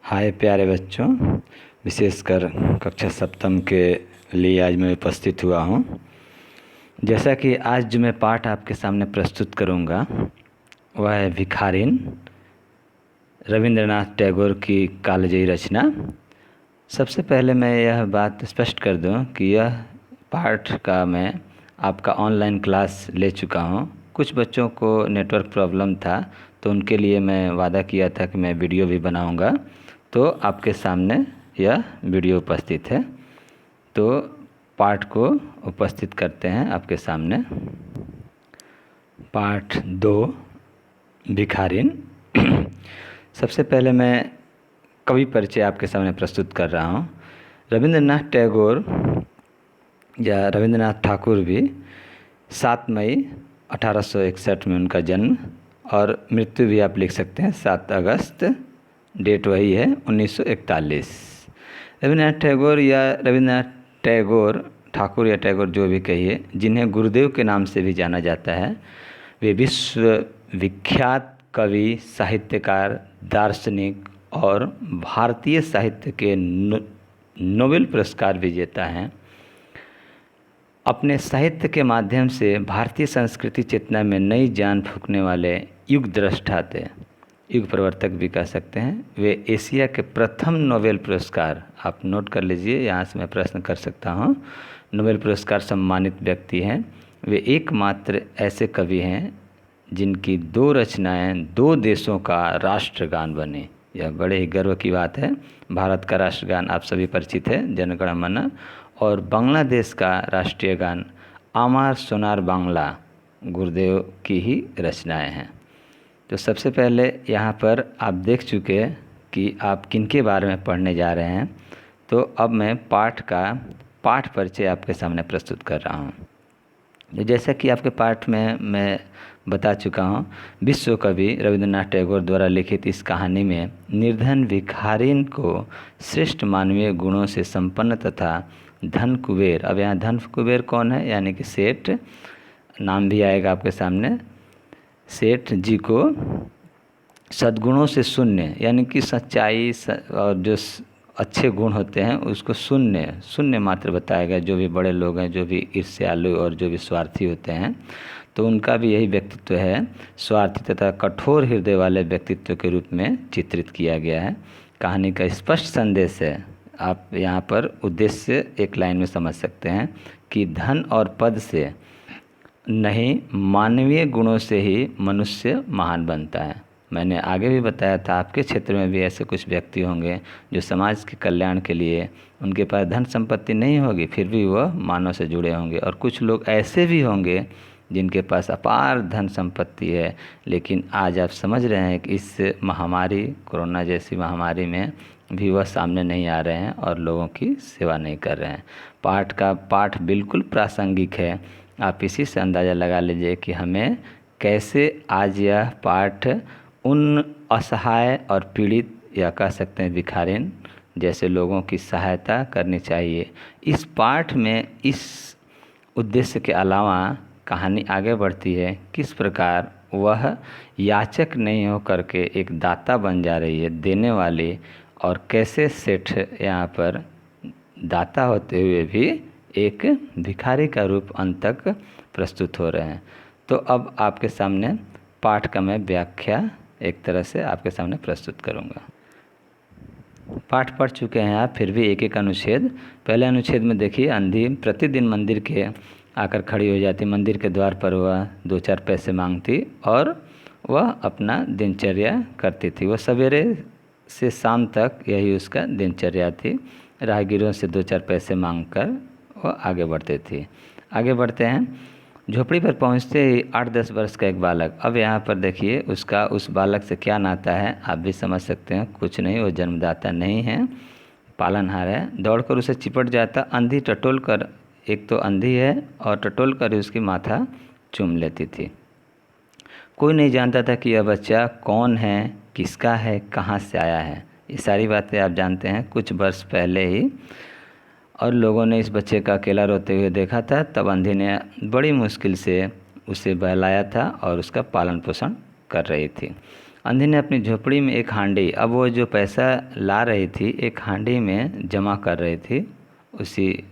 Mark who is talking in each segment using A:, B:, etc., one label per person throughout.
A: हाय प्यारे बच्चों, विशेषकर कक्षा सप्तम के लिए आज मैं उपस्थित हुआ हूँ। जैसा कि आज जो मैं पाठ आपके सामने प्रस्तुत करूँगा वह है भिखारिन, रविंद्रनाथ टैगोर की कालजयी रचना। सबसे पहले मैं यह बात स्पष्ट कर दूं कि यह पाठ का मैं आपका ऑनलाइन क्लास ले चुका हूं। कुछ बच्चों को नेटवर्क प्रॉब्लम था तो उनके लिए मैं वादा किया था कि मैं वीडियो भी बनाऊंगा, तो आपके सामने यह वीडियो उपस्थित है। तो पाठ को उपस्थित करते हैं आपके सामने। पाठ 2 भिखारिन। सबसे पहले मैं कवि परिचय आपके सामने प्रस्तुत कर रहा हूँ। रविंद्रनाथ टैगोर या रविंद्रनाथ ठाकुर भी 7 मई 1861 में उनका जन्म, और मृत्यु भी आप लिख सकते हैं 7 अगस्त, डेट वही है 1941। रविंद्रनाथ टैगोर या रविंद्रनाथ टैगोर, ठाकुर या टैगोर जो भी कहिए, जिन्हें गुरुदेव के नाम से भी जाना जाता है, वे विश्व विख्यात कवि, साहित्यकार, दार्शनिक और भारतीय साहित्य के नोबेल पुरस्कार विजेता हैं। अपने साहित्य के माध्यम से भारतीय संस्कृति चेतना में नई जान फूंकने वाले युग द्रष्टा थे, युग प्रवर्तक भी कह सकते हैं। वे एशिया के प्रथम नोबेल पुरस्कार, आप नोट कर लीजिए, यहाँ से मैं प्रश्न कर सकता हूँ, नोबेल पुरस्कार सम्मानित व्यक्ति हैं। वे एकमात्र ऐसे कवि हैं जिनकी 2 रचनाएं 2 देशों का राष्ट्रगान बने। यह बड़े ही गर्व की बात है। भारत का राष्ट्रगान आप सभी परिचित है, जन गण मन, और बांग्लादेश का राष्ट्रीय गान आमार सोनार बांग्ला गुरुदेव की ही रचनाएं हैं। तो सबसे पहले यहाँ पर आप देख चुके कि आप किनके बारे में पढ़ने जा रहे हैं, तो अब मैं पाठ परिचय आपके सामने प्रस्तुत कर रहा हूँ। जैसा कि आपके पाठ में मैं बता चुका हूँ, विश्व कवि रविंद्रनाथ टैगोर द्वारा लिखित इस कहानी में निर्धन भिखारिन को श्रेष्ठ मानवीय गुणों से संपन्न तथा धन कुबेर, अब यहाँ धन कुबेर कौन है, यानी कि सेठ, नाम भी आएगा आपके सामने, सेठ जी को सद्गुणों से शून्य, यानी कि सच्चाई और जो अच्छे गुण होते हैं उसको शून्य मात्र बताया गया। जो भी बड़े लोग हैं, जो भी ईर्ष्यालु और जो भी स्वार्थी होते हैं, तो उनका भी यही व्यक्तित्व है, स्वार्थी तथा कठोर हृदय वाले व्यक्तित्व के रूप में चित्रित किया गया है। कहानी का स्पष्ट संदेश है, आप यहाँ पर उद्देश्य एक लाइन में समझ सकते हैं कि धन और पद से नहीं, मानवीय गुणों से ही मनुष्य महान बनता है। मैंने आगे भी बताया था, आपके क्षेत्र में भी ऐसे कुछ व्यक्ति होंगे जो समाज के कल्याण के लिए, उनके पास धन संपत्ति नहीं होगी फिर भी वह मानव से जुड़े होंगे, और कुछ लोग ऐसे भी होंगे जिनके पास अपार धन संपत्ति है, लेकिन आज आप समझ रहे हैं कि इस महामारी, कोरोना जैसी महामारी में भी वह सामने नहीं आ रहे हैं और लोगों की सेवा नहीं कर रहे हैं। पाठ बिल्कुल प्रासंगिक है। आप इसी से अंदाज़ा लगा लीजिए कि हमें कैसे आज यह पाठ उन असहाय और पीड़ित, या कह सकते हैं भिखारिन जैसे लोगों की सहायता करनी चाहिए। इस पाठ में इस उद्देश्य के अलावा कहानी आगे बढ़ती है, किस प्रकार वह याचक नहीं हो करके एक दाता बन जा रही है, देने वाली, और कैसे सेठ यहाँ पर दाता होते हुए भी एक भिखारी का रूप अंत तक प्रस्तुत हो रहे हैं। तो अब आपके सामने पाठ का मैं व्याख्या एक तरह से आपके सामने प्रस्तुत करूंगा। पाठ पढ़ चुके हैं आप, फिर भी एक एक अनुच्छेद। पहले अनुच्छेद में देखिए, अंधी प्रतिदिन मंदिर के आकर खड़ी हो जाती, मंदिर के द्वार पर वह 2-4 पैसे मांगती और वह अपना दिनचर्या करती थी। वह सवेरे से शाम तक यही उसका दिनचर्या थी। राहगीरों से 2-4 पैसे मांगकर वह आगे बढ़ते थे। आगे बढ़ते हैं, झोपड़ी पर पहुंचते ही 8-10 वर्ष का एक बालक। अब यहाँ पर देखिए उसका उस बालक से क्या नाता है, आप भी समझ सकते हैं, कुछ नहीं, वो जन्मदाता नहीं है, पालनहार है। दौड़कर उसे चिपट जाता, अंधी टटोल कर, एक तो अंधी है और टटोल कर उसकी माथा चूम लेती थी। कोई नहीं जानता था कि यह बच्चा कौन है, किसका है, कहाँ से आया है। ये सारी बातें आप जानते हैं कुछ वर्ष पहले ही। और लोगों ने इस बच्चे का अकेला रोते हुए देखा था, तब अंधी ने बड़ी मुश्किल से उसे बहलाया था और उसका पालन पोषण कर रही थी। अंधी ने अपनी झोपड़ी में एक हांडी, अब वो जो पैसा ला रही थी एक हांडी में जमा कर रही थी उसी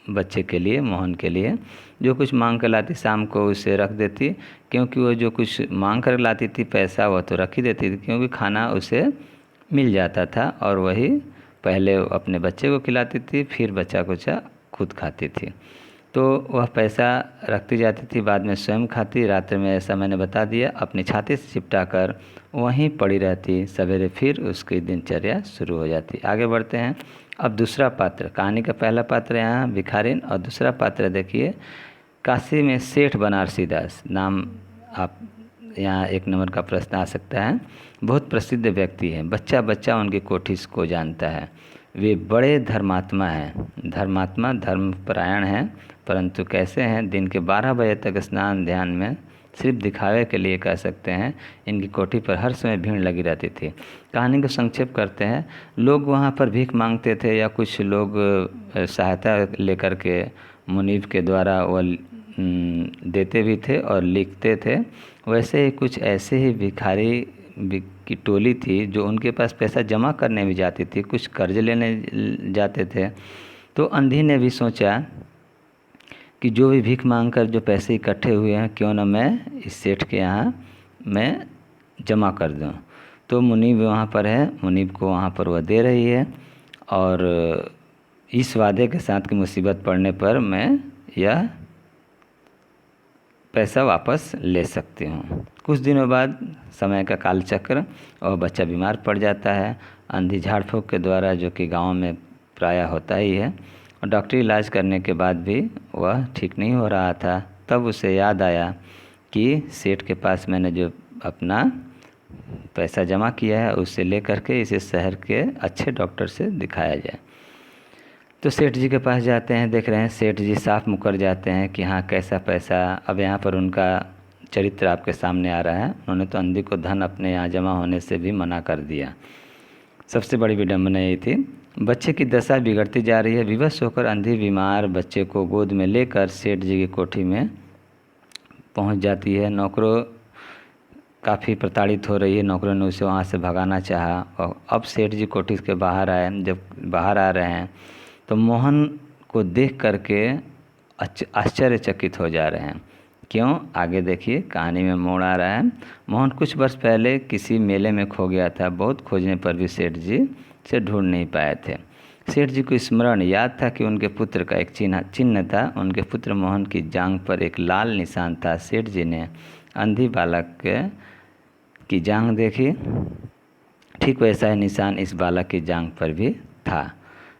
A: बच्चे के लिए, मोहन के लिए। जो कुछ मांग कर लाती शाम को उसे रख देती, क्योंकि वो जो कुछ मांग कर लाती थी पैसा वह तो रख ही देती थी, क्योंकि खाना उसे मिल जाता था और वही पहले अपने बच्चे को खिलाती थी, फिर बच्चा कुचा खुद खाती थी। तो वह पैसा रखती जाती थी, बाद में स्वयं खाती। रात्रि में, ऐसा मैंने बता दिया, अपनी छाती से चिपटा कर वहीं पड़ी रहती। सवेरे फिर उसकी दिनचर्या शुरू हो जाती। आगे बढ़ते हैं। अब दूसरा पात्र, कहानी का पहला पात्र यहाँ भिखारिन और दूसरा पात्र देखिए काशी में सेठ बनारसी दास नाम। आप यहाँ 1 नंबर का प्रश्न आ सकता है। बहुत प्रसिद्ध व्यक्ति हैं, बच्चा बच्चा उनकी कोठी को जानता है। वे बड़े धर्मात्मा हैं, धर्मात्मा धर्मपरायण हैं, परंतु कैसे हैं, दिन के 12 बजे तक स्नान ध्यान में सिर्फ दिखावे के लिए कह सकते हैं। इनकी कोठी पर हर समय भीड़ लगी रहती थी। कहानी को संक्षेप करते हैं। लोग वहाँ पर भीख मांगते थे या कुछ लोग सहायता लेकर के मुनीब के द्वारा वह देते भी थे और लिखते थे। वैसे ही कुछ ऐसे ही भिखारी की टोली थी जो उनके पास पैसा जमा करने भी जाती थी, कुछ कर्ज लेने जाते थे। तो अंधी ने भी सोचा कि जो भी भीख मांगकर जो पैसे इकट्ठे हुए हैं क्यों ना मैं इस सेठ के यहाँ मैं जमा कर दूँ। तो मुनीब वहाँ पर है, मुनीब को वहाँ पर वह दे रही है और इस वादे के साथ कि मुसीबत पड़ने पर मैं यह पैसा वापस ले सकती हूँ। कुछ दिनों बाद समय का कालचक्र और बच्चा बीमार पड़ जाता है। अंधी झाड़ फूँक के द्वारा, जो कि गांव में प्रायः होता ही है, और डॉक्टरी इलाज करने के बाद भी वह ठीक नहीं हो रहा था। तब उसे याद आया कि सेठ के पास मैंने जो अपना पैसा जमा किया है उसे ले करके इसे शहर के अच्छे डॉक्टर से दिखाया जाए। तो सेठ जी के पास जाते हैं। देख रहे हैं सेठ जी साफ मुकर जाते हैं कि हाँ कैसा पैसा। अब यहाँ पर उनका चरित्र आपके सामने आ रहा है। उन्होंने तो अंधी को धन अपने यहाँ जमा होने से भी मना कर दिया। सबसे बड़ी विडम्बना यही थी। बच्चे की दशा बिगड़ती जा रही है। विवश होकर अंधी बीमार बच्चे को गोद में लेकर सेठ जी की कोठी में पहुँच जाती है। नौकरों काफ़ी प्रताड़ित हो रही है, नौकरों ने उसे वहाँ से भगाना चाहा। और अब सेठ जी कोठी के बाहर आए। जब बाहर आ रहे हैं तो मोहन को देख करके आश्चर्यचकित हो जा रहे हैं। क्यों, आगे देखिए, कहानी में मोड़ आ रहा है। मोहन कुछ वर्ष पहले किसी मेले में खो गया था। बहुत खोजने पर भी सेठ जी से ढूंढ नहीं पाए थे। सेठ जी को स्मरण याद था कि उनके पुत्र का एक चिन्ह था। उनके पुत्र मोहन की जांघ पर एक लाल निशान था। सेठ जी ने अंधी बालक की जांघ देखी, ठीक वैसा ही निशान इस बालक की जांघ पर भी था।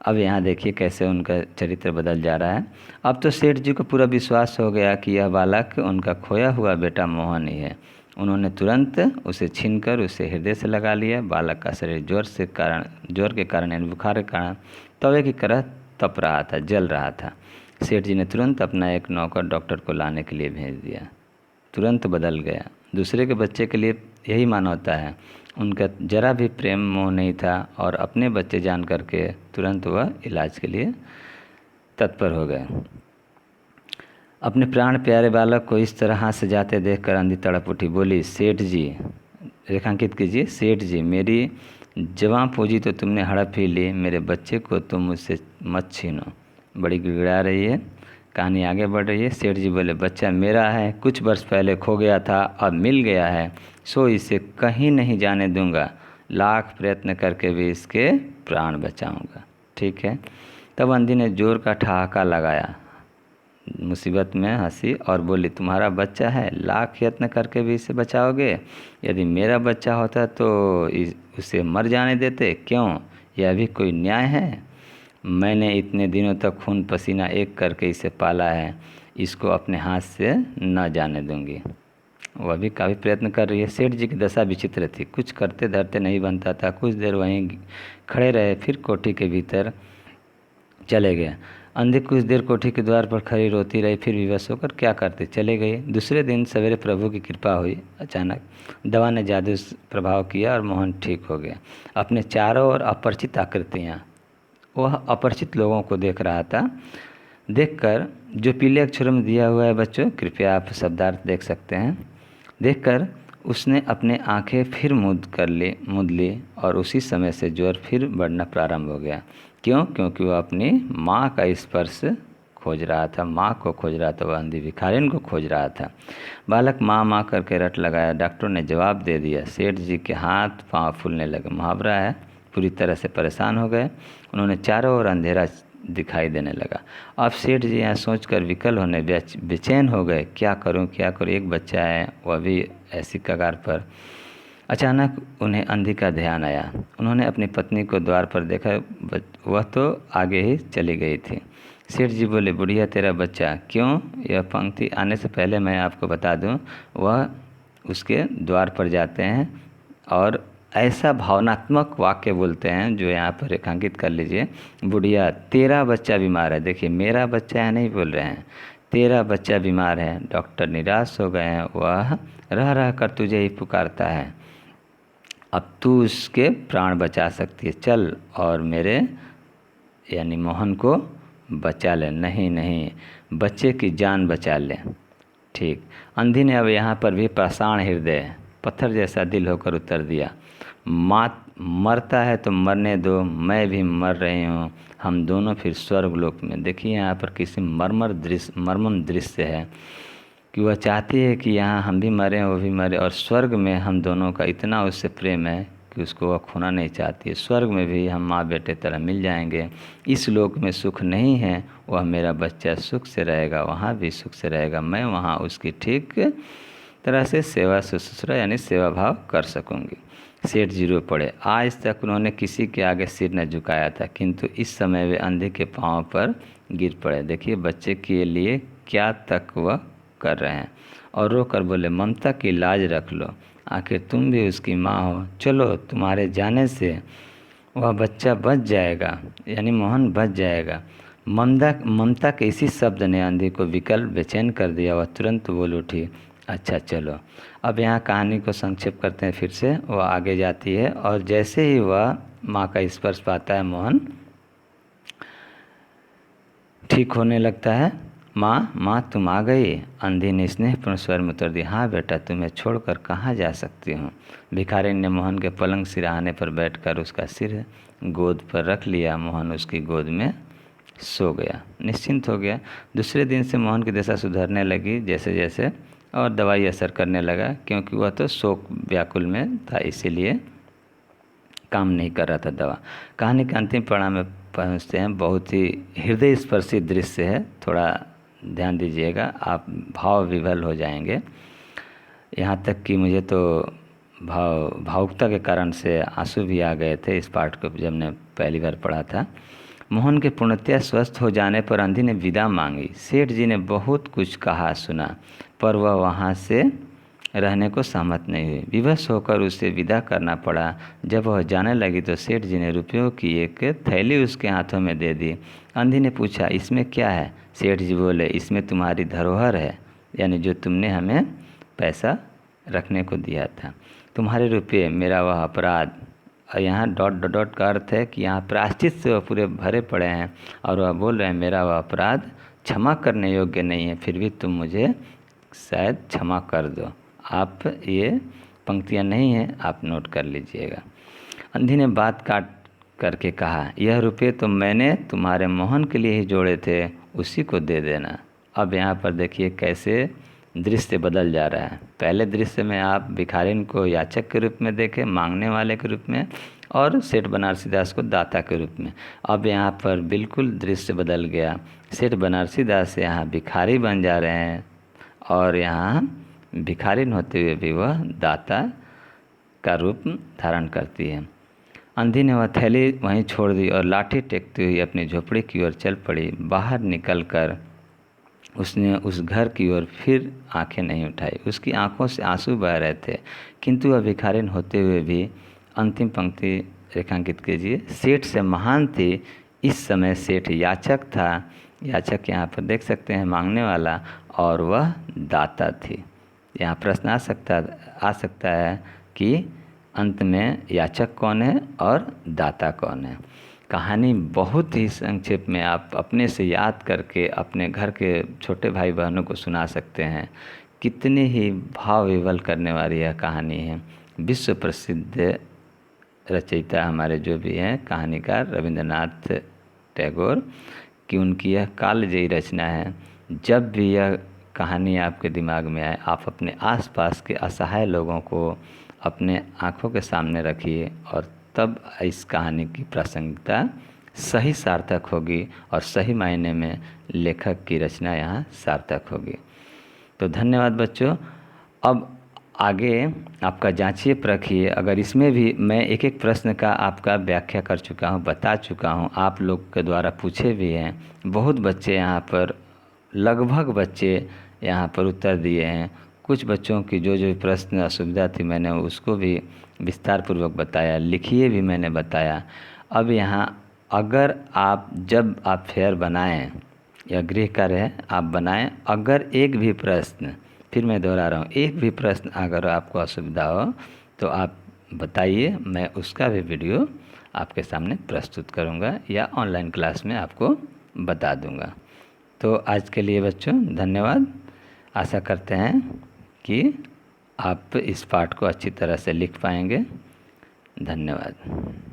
A: अब यहाँ देखिए कैसे उनका चरित्र बदल जा रहा है। अब तो सेठ जी को पूरा विश्वास हो गया कि यह बालक उनका खोया हुआ बेटा मोहन ही है। उन्होंने तुरंत उसे छीनकर उसे हृदय से लगा लिया। बालक का शरीर जोर के कारण यानी बुखार के कारण तवे की तरह तप रहा था, जल रहा था। सेठ जी ने तुरंत अपना एक नौकर डॉक्टर को लाने के लिए भेज दिया। तुरंत बदल गया। दूसरे के बच्चे के लिए यही मानवता है। उनका जरा भी प्रेम मोह नहीं था और अपने बच्चे जान करके तुरंत वह इलाज के लिए तत्पर हो गए। अपने प्राण प्यारे बालक को इस तरह हाथ से जाते देखकर अंधी तड़प उठी। बोली, सेठ जी, रेखांकित कीजिए, सेठ जी, मेरी जवां पूंजी तो तुमने हड़प ही ली, मेरे बच्चे को तुम मुझसे मत छीनो। बड़ी गिड़गिड़ा रही है। कहानी आगे बढ़ रही है। सेठ जी बोले, बच्चा मेरा है, कुछ वर्ष पहले खो गया था, अब मिल गया है, सो इसे कहीं नहीं जाने दूंगा। लाख प्रयत्न करके भी इसके प्राण बचाऊंगा। ठीक है। तब अंधी ने जोर का ठहाका लगाया, मुसीबत में हंसी और बोली, तुम्हारा बच्चा है, लाख यत्न करके भी इसे बचाओगे? यदि मेरा बच्चा होता तो उसे मर जाने देते। क्यों, यह भी कोई न्याय है? मैंने इतने दिनों तक खून पसीना एक करके इसे पाला है, इसको अपने हाथ से न जाने दूंगी। वह भी काफ़ी प्रयत्न कर रही है। सेठ जी की दशा विचित्र थी। कुछ करते धरते नहीं बनता था। कुछ देर वहीं खड़े रहे, फिर कोठी के भीतर चले गए। अंधी कुछ देर कोठी के द्वार पर खड़ी रोती रही, फिर विवश होकर क्या करते चले गई। दूसरे दिन सवेरे प्रभु की कृपा हुई। अचानक दवा ने जादू प्रभाव किया और मोहन ठीक हो गया। अपने चारों ओर अपरिचित आकृतियाँ, वह अपरिचित लोगों को देख रहा था। देखकर, जो पीले अक्षरों में दिया हुआ है बच्चों, कृपया आप शब्दार्थ देख सकते हैं। देखकर उसने अपने आंखें फिर मूंद ली और उसी समय से ज्वर फिर बढ़ना प्रारंभ हो गया। क्यों? क्योंकि वह अपनी माँ का स्पर्श खोज रहा था, माँ को खोज रहा था, वह अंधी भिखारिन को खोज रहा था। बालक माँ माँ करके रट लगाया। डॉक्टर ने जवाब दे दिया। सेठ जी के हाथ पाँव फूलने लगे। मुहावरा है, पूरी तरह से परेशान हो गए। उन्होंने चारों ओर अंधेरा दिखाई देने लगा। अब सेठ जी यहाँ सोचकर विकल होने बेचैन हो गए। क्या करूं क्या करूं, एक बच्चा है, वह भी ऐसी कगार पर। अचानक उन्हें अंधी का ध्यान आया। उन्होंने अपनी पत्नी को द्वार पर देखा, वह तो आगे ही चली गई थी। सेठ जी बोले, बुढ़िया तेरा बच्चा। क्यों? यह पंक्ति आने से पहले मैं आपको बता दूं, वह उसके द्वार पर जाते हैं और ऐसा भावनात्मक वाक्य बोलते हैं जो यहाँ पर रेखांकित कर लीजिए। बुढ़िया तेरा बच्चा बीमार है। देखिए, मेरा बच्चा यहाँ नहीं बोल रहे हैं, तेरा बच्चा बीमार है। डॉक्टर निराश हो गए हैं, वह रह रह कर तुझे ही पुकारता है। अब तू उसके प्राण बचा सकती है, चल और मेरे यानी मोहन को बचा ले। नहीं नहीं, बच्चे की जान बचा ले। ठीक। अंधी ने अब यहाँ पर भी पाषाण हृदय, पत्थर जैसा दिल होकर उत्तर दिया, मरता है तो मरने दो, मैं भी मर रही हूँ, हम दोनों फिर स्वर्गलोक में। देखिए यहाँ पर किसी मर्मम दृश्य है कि वह चाहती है कि यहाँ हम भी मरें, वो भी मरे, और स्वर्ग में हम दोनों का इतना उससे प्रेम है कि उसको वह खोना नहीं चाहती है। स्वर्ग में भी हम माँ बेटे तरह मिल जाएंगे। इस लोक में सुख नहीं है, वह मेरा बच्चा सुख से रहेगा, वहाँ भी सुख से रहेगा, मैं वहाँ उसकी ठीक तरह से सेवा शुश्रूषा यानी सेवा भाव कर सकूँगी। सेठ जी रो पड़े। आज तक उन्होंने किसी के आगे सिर न झुकाया था, किंतु इस समय वे अंधे के पाँव पर गिर पड़े। देखिए बच्चे के लिए क्या तक वह कर रहे हैं, और रो कर बोले, ममता की लाज रख लो, आखिर तुम भी उसकी माँ हो। चलो, तुम्हारे जाने से वह बच्चा बच जाएगा, यानी मोहन बच जाएगा। ममता के इसी शब्द ने अंधी को विकल बेचैन कर दिया। वह तुरंत बोल उठी, अच्छा चलो। अब यहाँ कहानी को संक्षेप करते हैं फिर से। वह आगे जाती है और जैसे ही वह माँ का स्पर्श पाता है, मोहन ठीक होने लगता है। माँ तुम आ गई? अंधी ने स्नेहपूर्ण स्वर में उत्तर दिया, हाँ बेटा, तुम्हें छोड़कर कहाँ जा सकती हूँ। भिखारी ने मोहन के पलंग सिरहाने पर बैठकर उसका सिर गोद पर रख लिया। मोहन उसकी गोद में सो गया, निश्चिंत हो गया। दूसरे दिन से मोहन की दशा सुधरने लगी जैसे जैसे, और दवाई असर करने लगा, क्योंकि वह तो शोक व्याकुल में था, इसीलिए काम नहीं कर रहा था दवा। कहानी के अंतिम पड़ाव में पहुँचते हैं। बहुत ही हृदय स्पर्शी दृश्य है, थोड़ा ध्यान दीजिएगा, आप भाव विभल हो जाएंगे। यहाँ तक कि मुझे तो भावुकता के कारण से आंसू भी आ गए थे इस पाठ को जब मैं पहली बार पढ़ा था। मोहन के पूर्णतया स्वस्थ हो जाने पर अंधी ने विदा मांगी। सेठ जी ने बहुत कुछ कहा सुना, पर वह वहाँ से रहने को सहमत नहीं हुई। विवश होकर उसे विदा करना पड़ा। जब वह जाने लगी तो सेठ जी ने रुपयों की एक थैली उसके हाथों में दे दी। अंधी ने पूछा, इसमें क्या है? सेठ जी बोले, इसमें तुम्हारी धरोहर है, यानी जो तुमने हमें पैसा रखने को दिया था, तुम्हारे रुपये, मेरा वह अपराध। और यहाँ डॉट डॉट डॉट का अर्थ है कि यहाँ प्रायश्चित से वह पूरे भरे पड़े हैं, और वह बोल रहे हैं मेरा वह अपराध क्षमा करने योग्य नहीं है, फिर भी तुम मुझे शायद क्षमा कर दो। आप ये पंक्तियाँ नहीं हैं, आप नोट कर लीजिएगा। अंधी ने बात काट करके कहा, यह रुपये तो मैंने तुम्हारे मोहन के लिए ही जोड़े थे, उसी को दे देना। अब यहाँ पर देखिए कैसे दृश्य बदल जा रहा है। पहले दृश्य में आप भिखारिन को याचक के रूप में देखें, मांगने वाले के रूप में, और सेठ बनारसी दास को दाता के रूप में। अब यहाँ पर बिल्कुल दृश्य बदल गया। सेठ बनारसी दास यहाँ भिखारी बन जा रहे हैं, और यहाँ भिखारिन होते हुए भी वह दाता का रूप धारण करती है। अंधी ने वह थैली वहीं छोड़ दी और लाठी टेकती हुई अपनी झोपड़ी की ओर चल पड़ी। बाहर निकलकर उसने उस घर की ओर फिर आंखें नहीं उठाई। उसकी आंखों से आंसू बह रहे थे, किंतु वह भिखारिन होते हुए भी, अंतिम पंक्ति रेखांकित कीजिए, सेठ से महान थी। इस समय सेठ याचक था। याचक यहाँ पर देख सकते हैं मांगने वाला, और वह दाता थी। यहाँ प्रश्न आ सकता है कि अंत में याचक कौन है और दाता कौन है। कहानी बहुत ही संक्षेप में आप अपने से याद करके अपने घर के छोटे भाई बहनों को सुना सकते हैं कितनी ही भाव विवल करने वाली यह कहानी है। विश्व प्रसिद्ध रचयिता हमारे जो भी हैं कहानीकार रविंद्रनाथ टैगोर की उनकी यह कालजयी रचना है। जब भी यह कहानी आपके दिमाग में आए, आप अपने आसपास के असहाय लोगों को अपने आँखों के सामने रखिए और तब इस कहानी की प्रासंगिकता सही सार्थक होगी और सही मायने में लेखक की रचना यहाँ सार्थक होगी। तो धन्यवाद बच्चों। अब आगे आपका जांचिए परखिए। अगर इसमें भी मैं एक एक प्रश्न का आपका व्याख्या कर चुका हूँ, बता चुका हूँ, आप लोग के द्वारा पूछे भी हैं। बहुत बच्चे यहाँ पर, लगभग बच्चे यहाँ पर उत्तर दिए हैं। कुछ बच्चों की जो जो प्रश्न असुविधा थी मैंने उसको भी विस्तार पूर्वक बताया, लिखिए भी मैंने बताया। अब यहाँ अगर आप जब आप फेयर बनाएं या गृह कार्य है आप बनाएं, अगर एक भी प्रश्न, फिर मैं दोहरा रहा हूँ, एक भी प्रश्न अगर आपको असुविधा हो तो आप बताइए, मैं उसका भी वीडियो आपके सामने प्रस्तुत करूँगा या ऑनलाइन क्लास में आपको बता दूँगा। तो आज के लिए बच्चों धन्यवाद। आशा करते हैं कि आप इस पाठ को अच्छी तरह से लिख पाएंगे। धन्यवाद।